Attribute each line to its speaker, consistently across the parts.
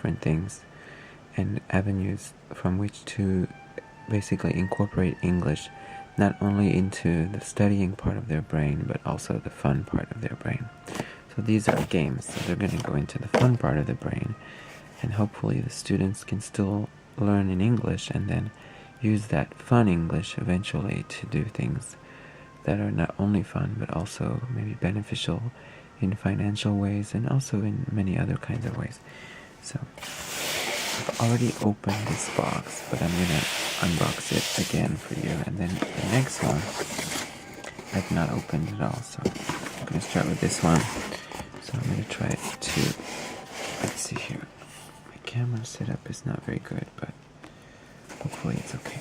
Speaker 1: different things and avenues from which to basically incorporate English not only into the studying part of their brain, but also the fun part of their brain. So these are games, so they're going to go into the fun part of the brain, and hopefully the students can still learn in English and then use that fun English eventually to do things that are not only fun, but also maybe beneficial in financial ways and also in many other kinds of ways. So I've already opened this box, but I'm going to unbox it again for you. And then the next one, I've not opened at all. So I'm going to start with this one. So I'm going to try to, let's see here. My camera setup is not very good, but hopefully it's okay.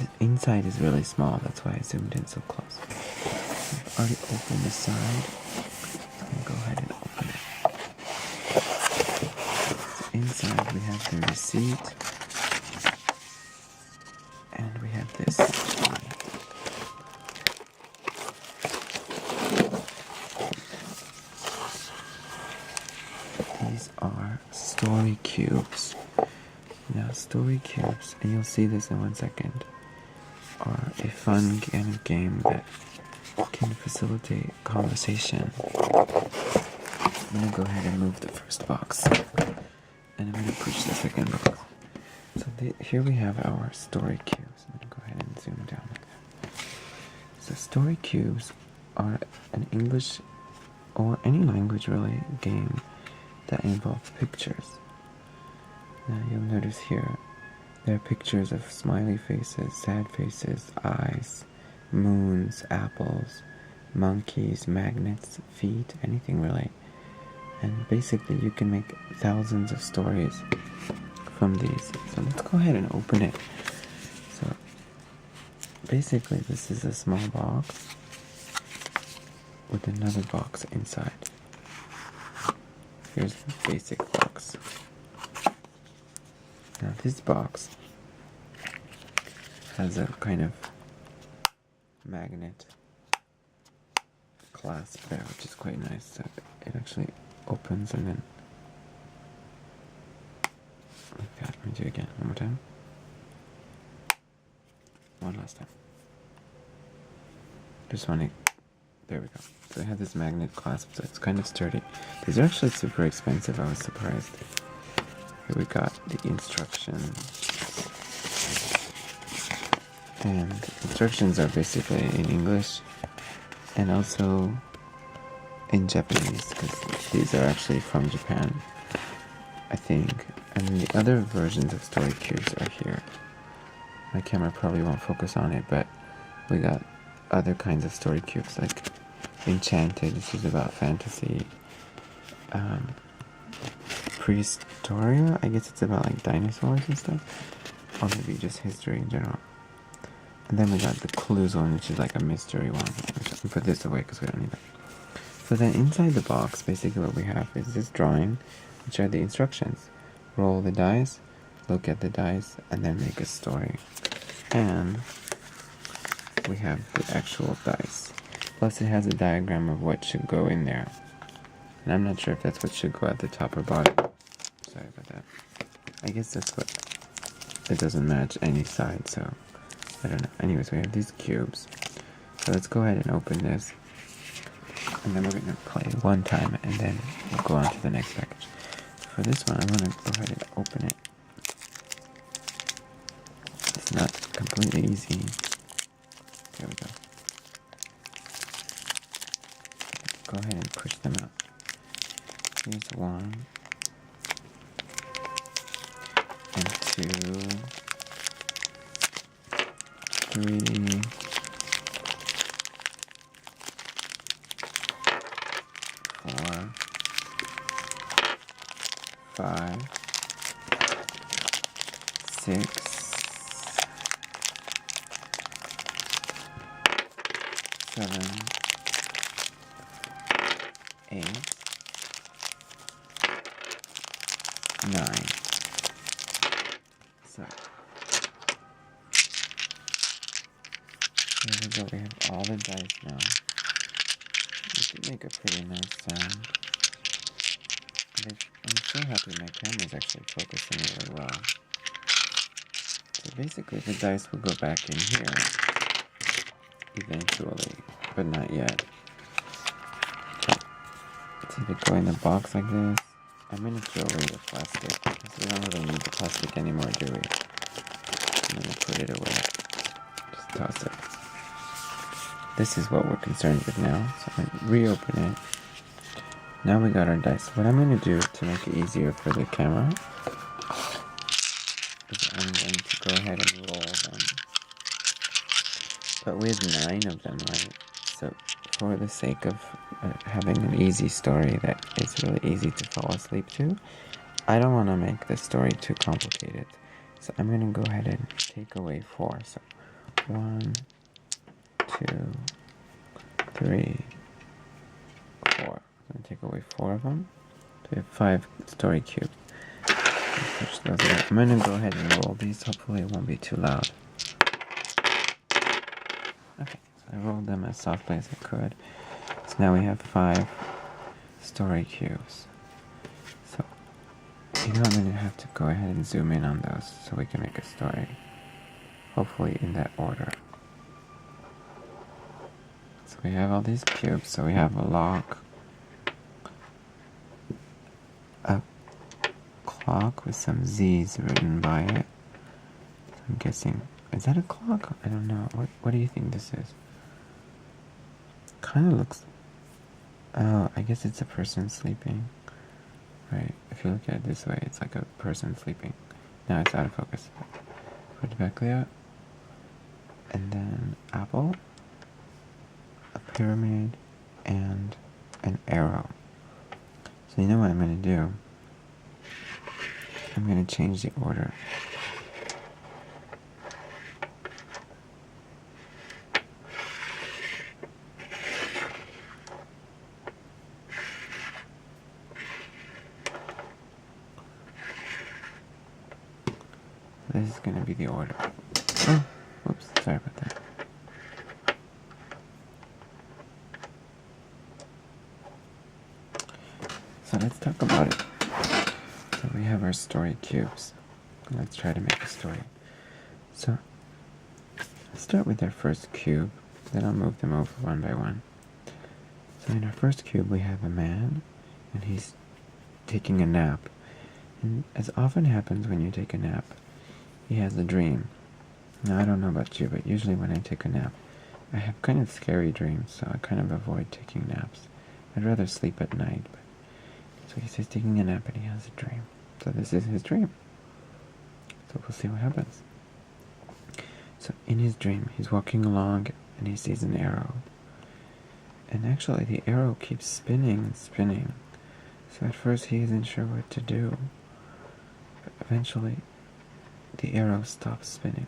Speaker 1: The inside is really small, that's why I zoomed in so close. I've already opened the side. I'm going to go ahead and open it. Inside we have the receipt, and we have this one. These are story cubes. Now story cubes, and you'll see this in 1 second, are a fun kind of game that can facilitate conversation. I'm going to go ahead and move the first box. And I'm going to push the second box. So here we have our story cubes. I'm going to go ahead and zoom down like that. So story cubes are an English, or any language really, game that involves pictures. Now you'll notice here, there are pictures of smiley faces, sad faces, eyes, moons, apples, monkeys, magnets, feet, anything really. And basically you can make thousands of stories from these. So let's go ahead and open it. So basically this is a small box with another box inside. Here's the basic box. Now this box has a kind of magnet clasp there, which is quite nice. So it actually opens and then like that. Let me do it again. One more time. One last time. Just want to, there we go. So I have this magnet clasp, so it's kind of sturdy. These are actually super expensive. I was surprised. Here we got the instructions. And instructions are basically in English and also in Japanese, because these are actually from Japan, I think. And the other versions of story cubes are here. My camera probably won't focus on it, but we got other kinds of story cubes, like Enchanted. This is about fantasy. Prehistoria, I guess it's about like dinosaurs and stuff, or maybe just history in general. And then we got the clues one, which is like a mystery one. I'll put this away because we don't need that. So then inside the box, basically what we have is this drawing, which are the instructions. Roll the dice, look at the dice, and then make a story. And we have the actual dice. Plus it has a diagram of what should go in there. And I'm not sure if that's what should go at the top or bottom. Sorry about that. I guess that's what, it doesn't match any side, so I don't know. Anyways, we have these cubes. So let's go ahead and open this. And then we're going to play one time, and then we'll go on to the next package. For this one, I'm going to go ahead and open it. It's not completely easy. There we go. Go ahead and push them out. Here's 1 and 2, 3, 4, 5, 6, 7, 8, 9. So here we go. We have all the dice now. We can make a pretty nice sound. I'm so happy my camera is actually focusing really well. So basically the dice will go back in here eventually, but not yet. It's either go in a box like this. I'm going to throw away the plastic because we don't really need the plastic anymore, do we? I'm going to put it away. Just toss it. This is what we're concerned with now. So I'm going to reopen it. Now we got our dice. What I'm going to do to make it easier for the camera is I'm going to go ahead and roll them. But we have 9 of them, right? So for the sake of having an easy story that is really easy to fall asleep to, I don't want to make the story too complicated. So I'm going to go ahead and take away 4. So 1, 2, 3, 4. I'm going to take away 4 of them. So we have 5 story cubes. Push those away. I'm going to go ahead and roll these. Hopefully it won't be too loud. Okay, so I rolled them as softly as I could. So now we have 5 story cubes. So, I'm going to have to go ahead and zoom in on those so we can make a story. Hopefully in that order. So we have all these cubes. So we have a lock, a clock with some Z's written by it. So I'm guessing, is that a clock? I don't know. What do you think this is? Kind of looks... Oh, I guess it's a person sleeping. Right, if you look at it this way, it's like a person sleeping. Now it's out of focus. Put it back there. And then apple, a pyramid, and an arrow. So you know what I'm going to do? I'm going to change the order. This is going to be the order. Oh, whoops, sorry about that. So let's talk about it. So we have our story cubes. Let's try to make a story. So let's start with our first cube, then I'll move them over one by one. So in our first cube we have a man, and he's taking a nap. And as often happens when you take a nap, he has a dream. Now I don't know about you, but usually when I take a nap, I have kind of scary dreams, so I kind of avoid taking naps. I'd rather sleep at night. So he says taking a nap and he has a dream. So this is his dream. So we'll see what happens. So in his dream, he's walking along and he sees an arrow. And actually the arrow keeps spinning and spinning. So at first he isn't sure what to do. But eventually the arrow stops spinning.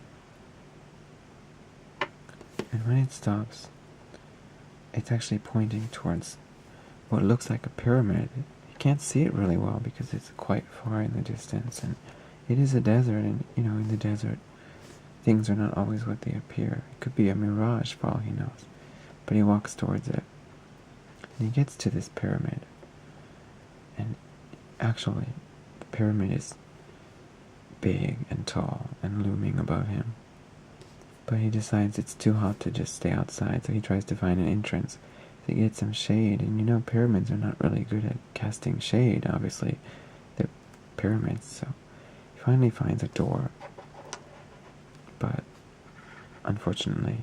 Speaker 1: And when it stops, it's actually pointing towards what looks like a pyramid. You can't see it really well because it's quite far in the distance, and it is a desert, and in the desert things are not always what they appear. It could be a mirage for all he knows. But he walks towards it, and he gets to this pyramid, and actually the pyramid is big and tall and looming above him. But he decides it's too hot to just stay outside, so he tries to find an entrance to get some shade. And pyramids are not really good at casting shade, obviously. They're pyramids, so he finally finds a door. But unfortunately,